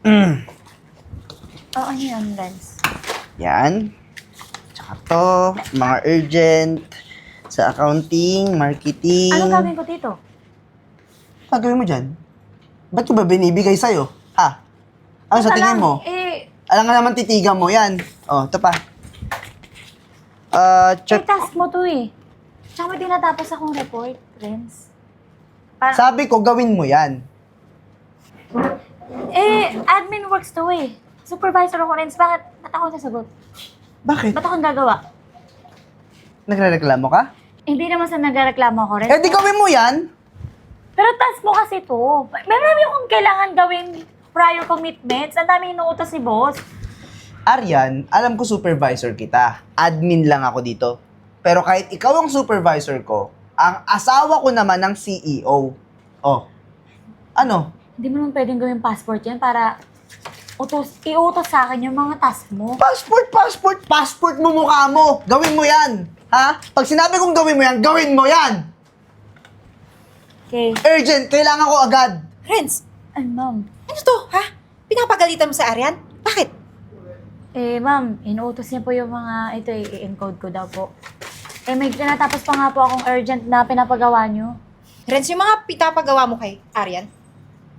Oo, ano yan, Renz? Yan. Tsaka to, mga urgent sa accounting, marketing. Anong gagawin ko dito? Gagawin mo dyan? Ba't ko ba binibigay sa'yo? Ha? Ano sa Basta tingin lang, mo? Eh, Alam nga naman titigan mo yan. Oh, ito pa. task mo to eh. Tsaka may tinatapos akong report, Renz. Sabi ko, gawin mo yan. Admin works to eh. Supervisor ako, Renz. Ba't ako sasagot? Bakit? Ba't akong gagawa? Nagre-reklamo ka? Hindi naman sa nagreklamo ako, Renz. Eh, di gawin mo yan. Pero task mo kasi to. Marami akong kailangan gawin prior commitments. Ang dami inuutos si boss. Aryan, alam ko supervisor kita. Admin lang ako dito. Pero kahit ikaw ang supervisor ko, ang asawa ko naman ng CEO. Oh. Ano? Hindi mo naman pwedeng gawin passport yan para iutos sa akin yung mga task mo. Passport mo mukha mo. Gawin mo yan. Ha? Pag sinabi kong gawin mo yan, gawin mo yan. Okay. Urgent, kailangan ko agad. Renz, Ay, ma'am. ano to, ha? Pinapagalitan mo sa Aryan? Bakit? Ma'am, inuutos niya po yung mga, ito i-encode ko daw po. May tinatapos pa nga po akong urgent na pinapagawa niyo. Renz, yung mga pinapagawa mo kay Aryan,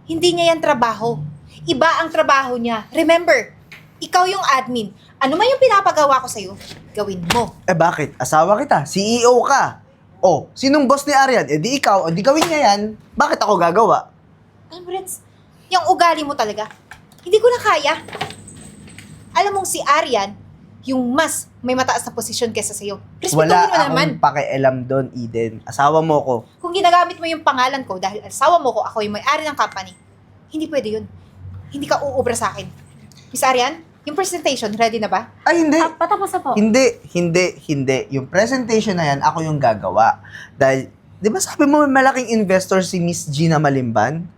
hindi niya yan trabaho. Iba ang trabaho niya. Remember, ikaw yung admin. Ano man yung pinapagawa ko sa'yo, gawin mo. Eh bakit? Asawa kita. CEO ka. Oh, sinong boss ni Aryan? Eh di ikaw. Eh di gawin niya yan. Bakit ako gagawa? Alam mo, Renz, yung ugali mo talaga, hindi ko na kaya. Alam mong si Aryan, yung mas may mataas na posisyon kesa sa'yo. Respetuhin Wala mo naman. akong pakialam doon, Eden. Asawa mo ko. Kung ginagamit mo yung pangalan ko dahil asawa mo ko, ako yung may-ari ng company, hindi pwede yun. Hindi ka uubra sa akin. Miss Aryan, yung presentation, ready na ba? Ay, hindi. Patapos na po. Hindi. Yung presentation na yan, ako yung gagawa. Dahil, di ba sabi mo may malaking investor si Miss Gina Malimban?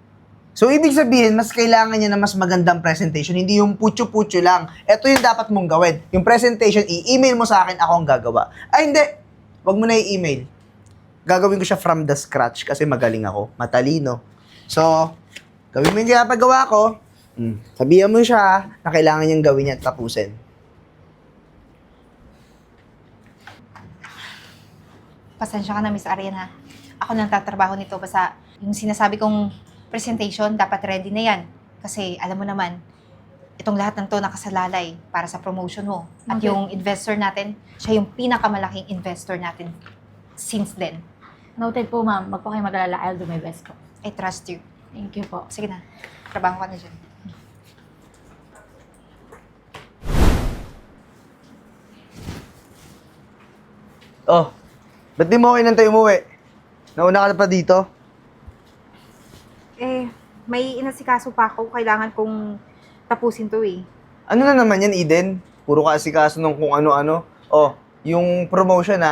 So, ibig sabihin, mas kailangan niya na mas magandang presentation, hindi yung putyo-putyo lang. Ito yung dapat mong gawin. Yung presentation, i-email mo sa akin, ako ang gagawa. Ay, hindi. Wag mo na i-email. Gagawin ko siya from the scratch kasi magaling ako. Matalino. So, gawin mo yung ginapagawa ko. Sabihan mo siya na kailangan niyang gawin niya at tapusin. Pasensya ka na, Miss Aryan, ha? Ako nang tatrabaho nito, basta yung sinasabi kong presentation, dapat ready na yan. Kasi, alam mo naman, itong lahat ng to nakasalalay para sa promotion mo. At Okay. yung investor natin, siya yung pinakamalaking investor natin since then. Noted po, ma'am. Wag po kayo mag-alala. I'll do my best po. I trust you. Thank you po. Sige na, trabaho ka na dyan. Oh, ba't di mo ako inantay umuwi? Nauna ka na pa dito? May inasikaso pa ako. Kailangan kong tapusin to eh. Ano na naman yan, Eden? Puro ka asikaso nung kung ano-ano. Oh, yung promotion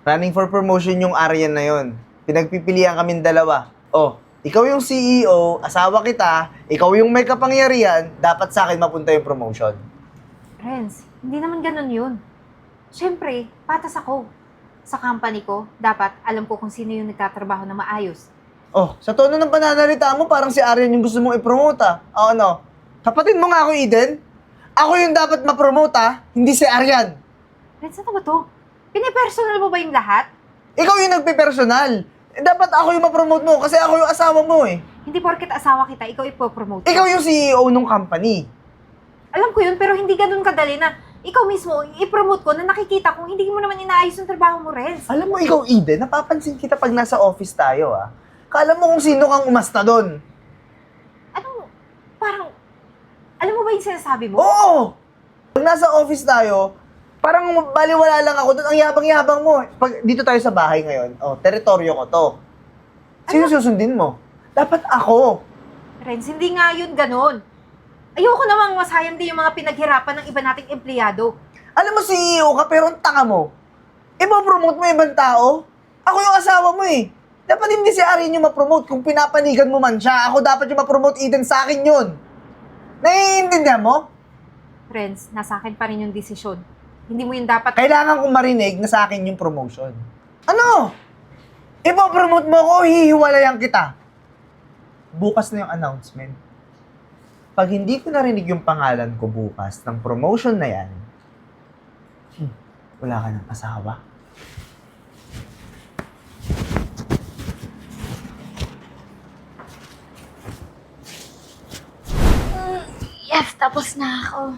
Running for promotion yung Aryan na yon. Pinagpipilian kaming dalawa. Oh, ikaw yung CEO, asawa kita, ikaw yung may kapangyarihan, dapat sa akin mapunta yung promotion. Renz, hindi naman ganun yun. Siyempre, patas ako. Sa company ko, dapat alam ko kung sino yung nagtatrabaho na maayos. Oh, sa tono ng pananalita mo, parang si Aryan yung gusto mong i-promote O ano? Kapatid mo nga ako, Eden. Ako yung dapat ma-promote hindi si Aryan. Renz, ano ba to? Pinipersonal mo ba yung lahat? Ikaw yung nagpe-personal. Dapat ako yung ma-promote mo kasi ako yung asawa mo eh. Hindi porket asawa kita, ikaw ipopromote. Ikaw yung CEO ng company. Alam ko yun, pero hindi ganun kadali na ikaw mismo i-promote ko na nakikita kung hindi mo naman inaayos yung trabaho mo, Renz. Alam mo, ikaw, Eden, napapansin kita pag nasa office tayo Kala mo kung sino kang umasta doon. Ano, parang, alam mo ba yung sinasabi mo? Oo! Pag nasa office tayo, parang baliwala lang ako doon. Ang yabang-yabang mo. Pag dito tayo sa bahay ngayon, teritoryo ko to. Sino susundin mo? Dapat ako. Renz, hindi nga yun ganun. Ayoko namang masayang din yung mga pinaghirapan ng iba nating empleyado. Alam mo, CEO ka, pero ang tanga mo. Ipopromote mo yung ibang tao? Ako yung asawa mo eh. Dapat hindi si Aryan yung ma-promote. Kung pinapanigan mo man siya, ako dapat yung ma-promote, Eden, sa akin yun. Naiintindihan mo? Renz, nasa akin pa rin yung desisyon. Hindi mo yun dapat... Kailangan kong marinig na sa akin yung promotion. Ano? Ipopromote mo ako, hihiwalayan kita. Bukas na yung announcement. pag hindi ko narinig yung pangalan ko bukas ng promotion na yan, wala ka ng asawa. Yes, tapos na ako.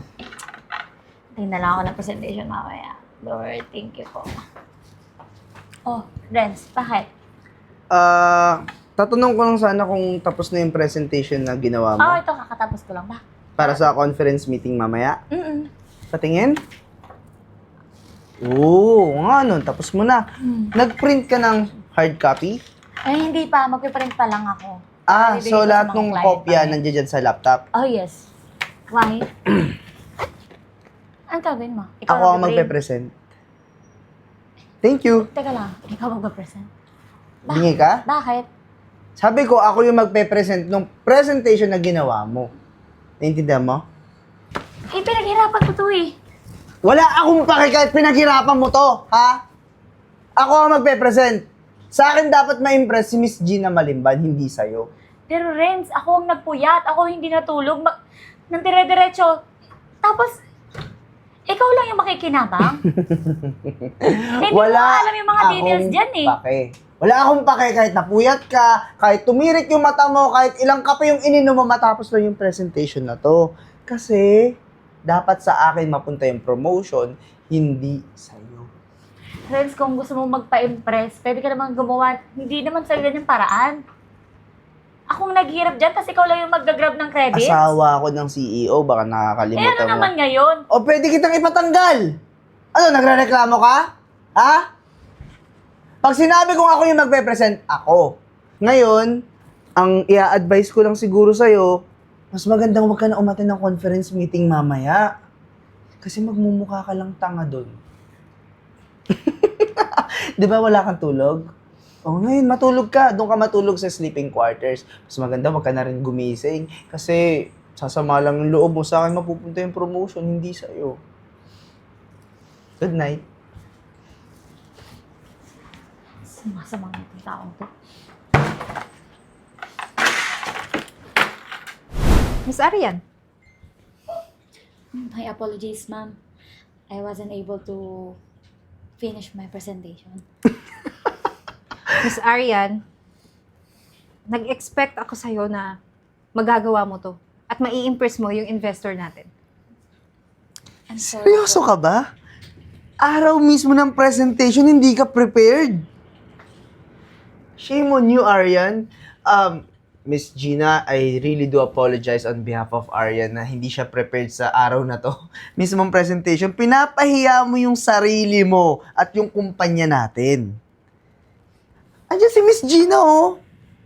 Tingnan na lang ako ng presentation mamaya. Lord, thank you po. Oh, Renz, bakit? Tatanong ko lang sana kung tapos na yung presentation na ginawa mo Ito, kakatapos ko lang ba? para sa conference meeting mamaya. Mm-mm. Patingin? Oo, nga nun, tapos mo na. Nag-print ka ng hard copy? Hindi pa. Magpiprint pa lang ako. Bibigay So ko sa lahat mga ng client kopya namin. nandiyan dyan sa laptop? Oh, yes. Why? Anong gagawin mo? Ikaw Ako ang magpiprint? magpe-present. Thank you. Teka lang. Ikaw magpa-present. Bingi ka? Bakit? Sabi ko, ako yung magpe-present ng presentation na ginawa mo. Naintindihan mo? Pinaghirapan ko to eh. Wala akong pake kahit pinaghirapan mo to, ha? Ako ang magpe-present. Sa akin dapat ma-impress si Miss Gina Malimban, hindi sa'yo. Pero Renz, ako ang nagpuyat. Ako hindi natulog. Nang dire-diretso. Tapos, ikaw lang yung makikinabang? Hindi mo alam yung mga details akong dyan eh. Pake. Wala akong pake kahit napuyat ka, kahit tumirik yung mata mo, kahit ilang kape yung ininom mo matapos lang yung presentation na to. Kasi, dapat sa akin mapunta yung promotion, hindi sa'yo. Renz, kung gusto mo magpa-impress, pwede ka naman gumawa. Hindi naman sa ganyang paraan. Akong naghirap dyan, tapos ikaw lang yung mag-grab ng credits. Asawa ako ng CEO, baka nakakalimutan ano mo. naman ngayon? O pwede kitang ipatanggal. Ano, nagre-reklamo ka? Ha? Pag sinabi kong ako yung magpe-present, ako. Ngayon, ang i-advise ko lang siguro sa'yo, mas magandang huwag ka na umattend ng conference meeting mamaya. Kasi magmumukha ka lang tanga doon. Di ba wala kang tulog? O ngayon, matulog ka. Doon ka matulog sa sleeping quarters. Mas maganda, huwag ka na rin gumising. Kasi sasama lang yung loob mo. Sa akin mapupunta yung promotion, hindi sa'yo. Good night. Sumasamang itong taong to. Miss Arian, My apologies, ma'am. I wasn't able to finish my presentation. Miss Arian, nag-expect ako sa'yo na magagawa mo to at mai-impress mo yung investor natin. I'm sorry Seryoso po. ka ba? Araw mismo ng presentation, hindi ka prepared. Shame on you, Aryan. Miss Gina, I really do apologize on behalf of Aryan na hindi siya prepared sa araw na to. Mismong presentation, pinapahiya mo yung sarili mo at yung kumpanya natin. Andiyan si Miss Gina, oh.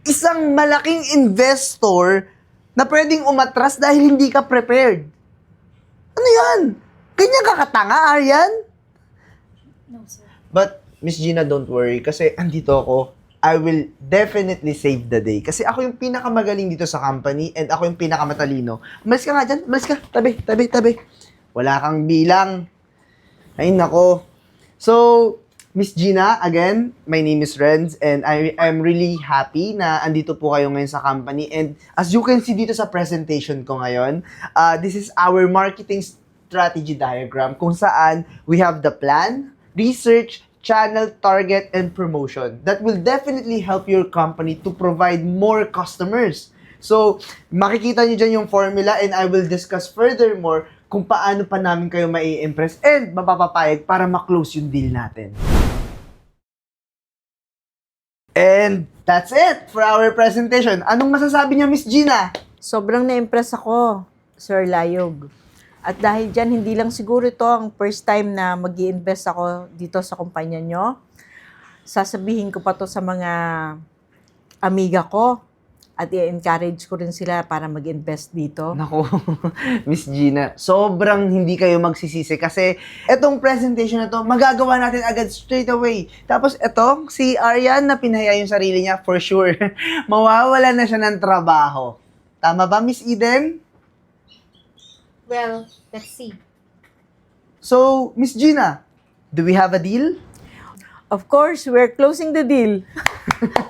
Isang malaking investor na pwedeng umatras dahil hindi ka prepared. Ano yan? Ganyan ka katanga, Aryan? No, sir. But, Miss Gina, don't worry. Kasi andito ako. I will definitely save the day. Kasi ako yung pinakamagaling dito sa company and ako yung pinakamatalino. Umalis ka nga dyan. Umalis ka. Tabi, tabi, tabi. Wala kang bilang. Ay, nako. So, Miss Gina, again, my name is Renz and I'm really happy na andito po kayo ngayon sa company. And as you can see dito sa presentation ko ngayon, this is our marketing strategy diagram kung saan we have the plan, research, channel, target, and promotion that will definitely help your company to provide more customers. So, makikita nyo dyan yung formula and I will discuss furthermore kung paano pa namin kayo mai-impress and mapapapayag para ma-close yung deal natin. And that's it for our presentation. Anong masasabi niyo, Miss Gina? Sobrang na-impress ako, Sir Layog. At dahil dyan, hindi lang siguro ito ang first time na mag invest ako dito sa kumpanya nyo. Sasabihin ko pa to sa mga amiga ko at i-encourage ko rin sila para mag-invest dito. Naku, Miss Gina, sobrang hindi kayo magsisisi kasi etong presentation na to, magagawa natin agad straight away. Tapos eto, si Aryan na pinahaya yung sarili niya, for sure, mawawala na siya ng trabaho. Tama ba, Miss Eden? Well, let's see. So, Miss Gina, do we have a deal? Of course, we're closing the deal.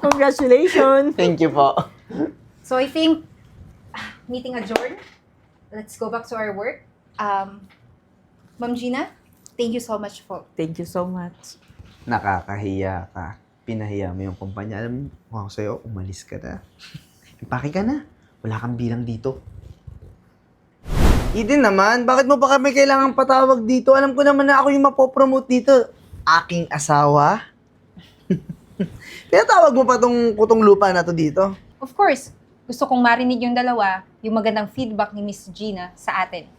Congratulations! Thank you po. So I think, meeting adjourned? let's go back to our work. Ma'am Gina, thank you so much po. Thank you so much. Nakakahiya ka. Pinahiya mo yung kumpanya. Alam mo, kung ako sa'yo, umalis ka na. Ipaki ka na. Wala kang bilang dito. Eden naman, bakit mo pa kami kailangan patawag dito? Alam ko naman na ako yung mapopromote dito. Aking asawa? Pinatawag mo pa tong kutong lupa na to dito? Of course, gusto kong marinig yung dalawa, yung magandang feedback ni Miss Gina sa atin.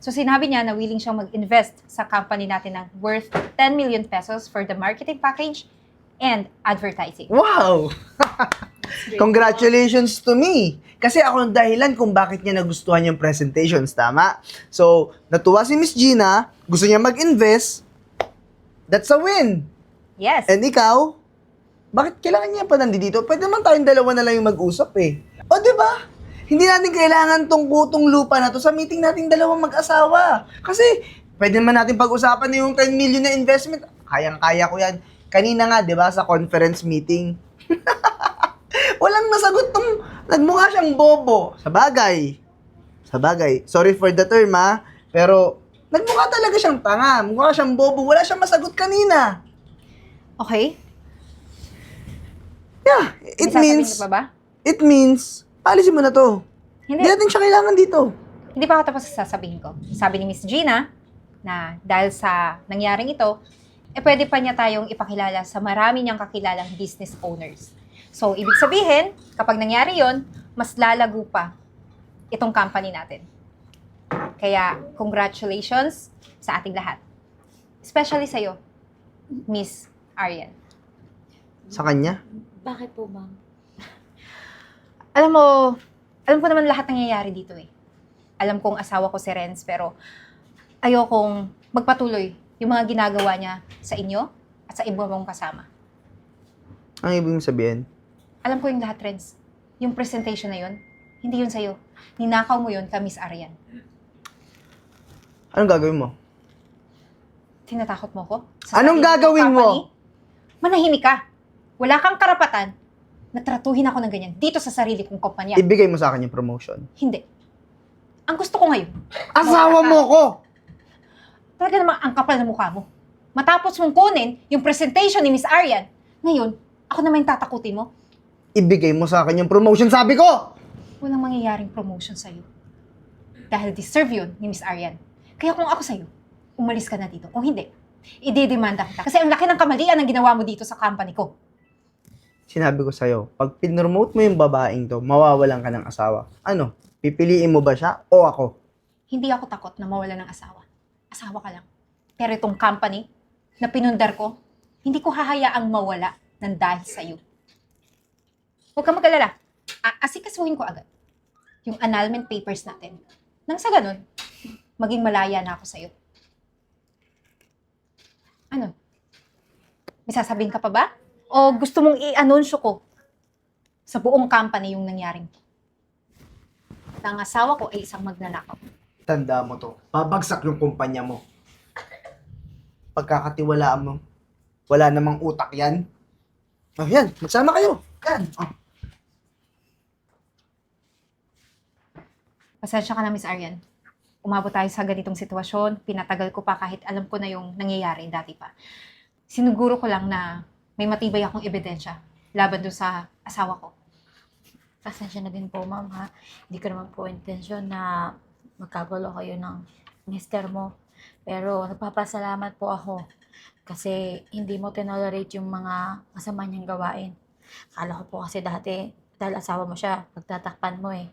So sinabi niya na willing siyang mag-invest sa company natin ng worth 10 million pesos for the marketing package and advertising. Wow! Congratulations to me! Kasi ako ang dahilan kung bakit niya nagustuhan yung presentations, tama? So, natuwa si Miss Gina, gusto niya mag-invest, that's a win! Yes. And ikaw, bakit kailangan niya pa nandito? Pwede naman tayong dalawa na lang yung mag-usap eh. O, di ba? Hindi natin kailangan tong kutong lupa na to sa meeting nating dalawang mag-asawa. Kasi, pwede naman natin pag-usapan na yung 10 million na investment. Kayang-kaya ko yan. Kanina nga, di ba, sa conference meeting. Walang nasagot tong, nagmukha siyang bobo. Sa bagay. Sorry for the term ha, pero nagmukha talaga siyang tanga. Mukha siyang bobo. Wala siyang masagot kanina. Okay. Yeah, May sasabihin ka pa ba? it means, paalisin mo na to. Hindi Hindi. natin siya kailangan dito. Hindi pa ako tapos sa sasabihin ko. Sabi ni Miss Gina na dahil sa nangyaring ito, pwede pa niya tayong ipakilala sa marami niyang kakilalang business owners. So, ibig sabihin, kapag nangyari yon, mas lalago pa itong company natin. Kaya, congratulations sa ating lahat. Especially sa'yo, Miss Arian. Sa kanya? Bakit po, ma'am? Alam ko naman lahat nangyayari dito eh. Alam kong asawa ko si Renz, pero ayokong magpatuloy yung mga ginagawa niya sa inyo at sa iba mong kasama. Ang ibig mong sabihin? Alam ko yung lahat, Renz. Yung presentation na yun, hindi yun sa'yo. Ninakaw mo yun ka, Miss Arian. Anong gagawin mo? Tinatakot mo ko? Anong sarili mong gagawin mo? company? Manahimik ka. Wala kang karapatan na tratuhin ako ng ganyan dito sa sarili kong kumpanya. Ibigay mo sa akin yung promotion. Hindi. Ang gusto ko ngayon, Asawa mo ko! talaga namang ang kapal na mukha mo. Matapos mong kunin yung presentation ni Miss Arian, ngayon, ako naman yung tatakutin mo. Ibigay mo sa akin yung promotion, sabi ko! Walang mangyayaring promotion sa'yo. Dahil deserve yun ni Miss Arian. Kaya kung ako sa'yo, umalis ka na dito. Kung hindi, ididemanda kita. Kasi ang laki ng kamalian ang ginawa mo dito sa company ko. Sinabi ko sa'yo, pag pinromote mo yung babaeng to, mawawalan ka ng asawa. Ano? Pipiliin mo ba siya o ako? Hindi ako takot na mawala ng asawa. Asawa ka lang. Pero itong company na pinundar ko, hindi ko hahayaang mawala ng dahil sa'yo. Huwag kang mag-alala. Asikasuhin ko agad yung annulment papers natin. Nang sa ganun, maging malaya na ako sa'yo. Ano? May sasabihin ka pa ba? O gusto mong i-anunsyo ko sa buong company yung nangyaring to? Ang asawa ko ay isang magnanakaw. Tanda mo to. Babagsak yung kumpanya mo. Pagkakatiwalaan mo, wala namang utak yan. Oh, yan. Magsama kayo. Yan. Oh. Pasensya ka na, Miss Arian. Umabot tayo sa ganitong sitwasyon. Pinatagal ko pa kahit alam ko na yung nangyayari dati pa. Sinuguro ko lang na may matibay akong ebidensya laban doon sa asawa ko. Pasensya na din po, ma'am, ha? Hindi ko naman po intensyon na magkagulo kayo ng mister mo. Pero nagpapasalamat po ako kasi hindi mo tinolerate yung mga masama niyang gawain. Akala ko po kasi dati, dahil asawa mo siya, pagtatakpan mo eh.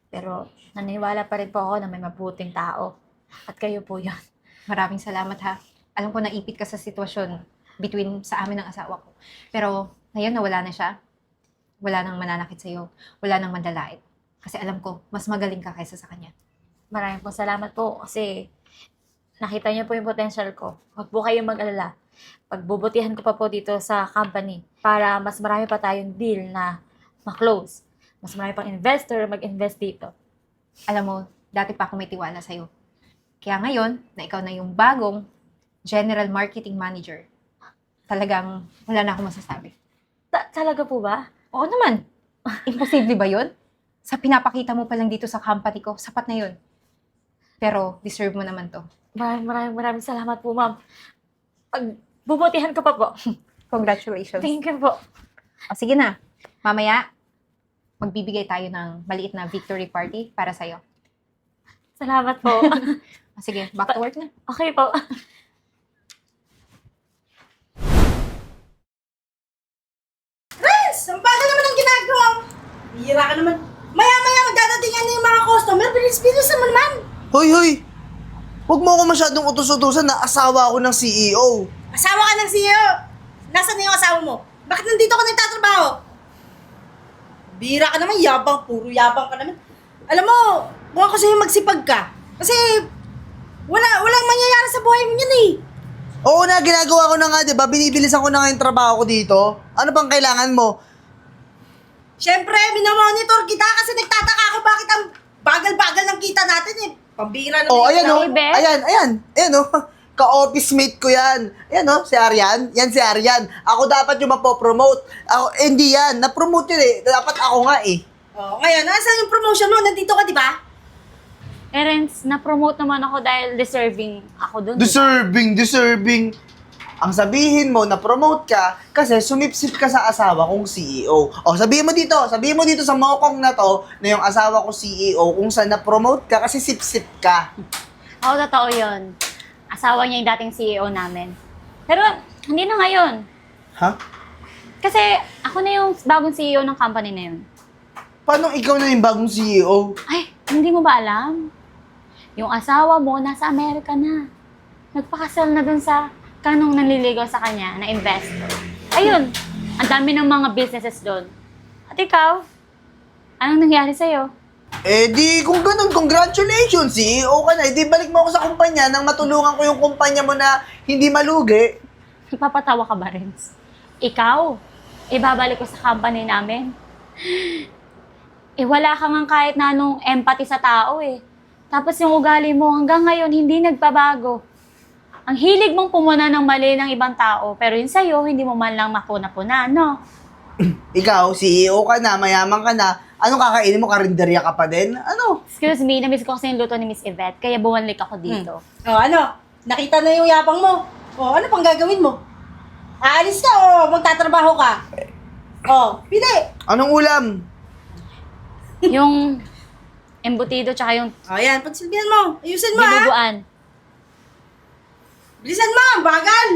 Pero naniniwala pa rin po ako na may mabuting tao. At kayo po yun. Maraming salamat ha. Alam ko naipit ka sa sitwasyon between sa amin ng asawa ko. Pero ngayon nawala na siya. Wala nang mananakit sa'yo. Wala nang mandalait. Kasi alam ko, mas magaling ka kaysa sa kanya. Maraming po salamat po kasi nakita niyo po yung potential ko. Huwag po kayong mag-alala. Pagbubutihan ko pa po dito sa company para mas marami pa tayong deal na ma-close. Mas marami pang investor mag-invest dito. Alam mo, dati pa ako may tiwala sa'yo. Kaya ngayon, na ikaw na yung bagong General Marketing Manager, talagang wala na akong masasabi. Talaga po ba? Oo naman. Imposible ba yun? Sa pinapakita mo pa lang dito sa company ko, sapat na yun. Pero deserve mo naman to. Maraming salamat po, ma'am. Pagbubutihan ko pa po. Congratulations. Thank you po. O sige na, mamaya, magbibigay tayo ng maliit na victory party para sa'yo. Salamat po. O sige, back to work na. Okay po. Friends, ang bagal naman ang ginagawa mo. Hira ka naman. Maya-maya magdadatingan na yung mga customer. Bilis-bilis naman man. Hoy! Huwag mo ako masyadong utos-utusan na asawa ako ng CEO. Asawa ka ng CEO. Nasaan na yung asawa mo? Bakit nandito ka nagtatrabaho? Bira ka naman, yabang. Puro yabang ka naman. Alam mo, buwan ko sa'yo magsipag ka. Kasi, walang mangyayari sa buhay mo yan eh. Oo na, ginagawa ko na nga, di ba? Binibilisan ko na nga yung trabaho ko dito. Ano bang kailangan mo? Siyempre, minomonitor kita kasi nagtataka ako bakit ang bagal-bagal ng kita natin eh. Pambira naman. Oh, ayan oh. Hey, Beth. Ayan oh. Ka-office mate ko yan. Ayan oh, si Arian. Yan si Arian. Ako dapat yung mapopromote. Ako, hindi yan. Na-promote yun eh. Dapat ako nga eh. Oh, ngayon, nasaan yung promotion mo? Nandito ka, di ba? Erens, na-promote naman ako dahil deserving ako dun. Deserving. Ang sabihin mo, na-promote ka kasi sumipsip ka sa asawa kong CEO. O, sabihin mo dito sa mokong na to na yung asawa ko CEO kung saan na-promote ka kasi sipsip ka. Oo, totoo yun. Asawa niya yung dating CEO namin. Pero, hindi na ngayon. Ha? Kasi, ako na yung bagong CEO ng company na yun. Paano ikaw na yung bagong CEO? Ay, hindi mo ba alam? Yung asawa mo, nasa Amerika na. Nagpakasal na dun sa kanong nanliligaw sa kanya na investor. Ayun, ang dami ng mga businesses doon. At ikaw, anong nangyari sa'yo? Eh di, kung ganun, congratulations, CEO ka na. Eh di, balik mo ako sa kumpanya nang matulungan ko yung kumpanya mo na hindi malugi. Nagpapatawa ka ba, Renz? Ikaw, ibabalik ko sa company namin. Eh, wala ka nga kahit na anong empathy sa tao eh. Tapos yung ugali mo hanggang ngayon hindi nagbabago. Ang hilig mong pumuna ng mali ng ibang tao, pero yun sa'yo, hindi mo man lang mapuna-puna, no? Ikaw, CEO ka na, mayaman ka na. Anong kakainin mo? Karinderya ka pa din? Ano? Excuse me, namiss ko kasi yung luto ni Miss Yvette, kaya buwanlik ako dito. Oh, ano? Nakita na yung yabang mo. Oh, ano pang gagawin mo? Aalis ka o magtatrabaho ka? Oh, pili. Anong ulam? Yung embutido tsaka yung Oh, yan. Pagsilbihan mo. Ayusin mo, ha? dinuguan. Bilisan mo. Bagal.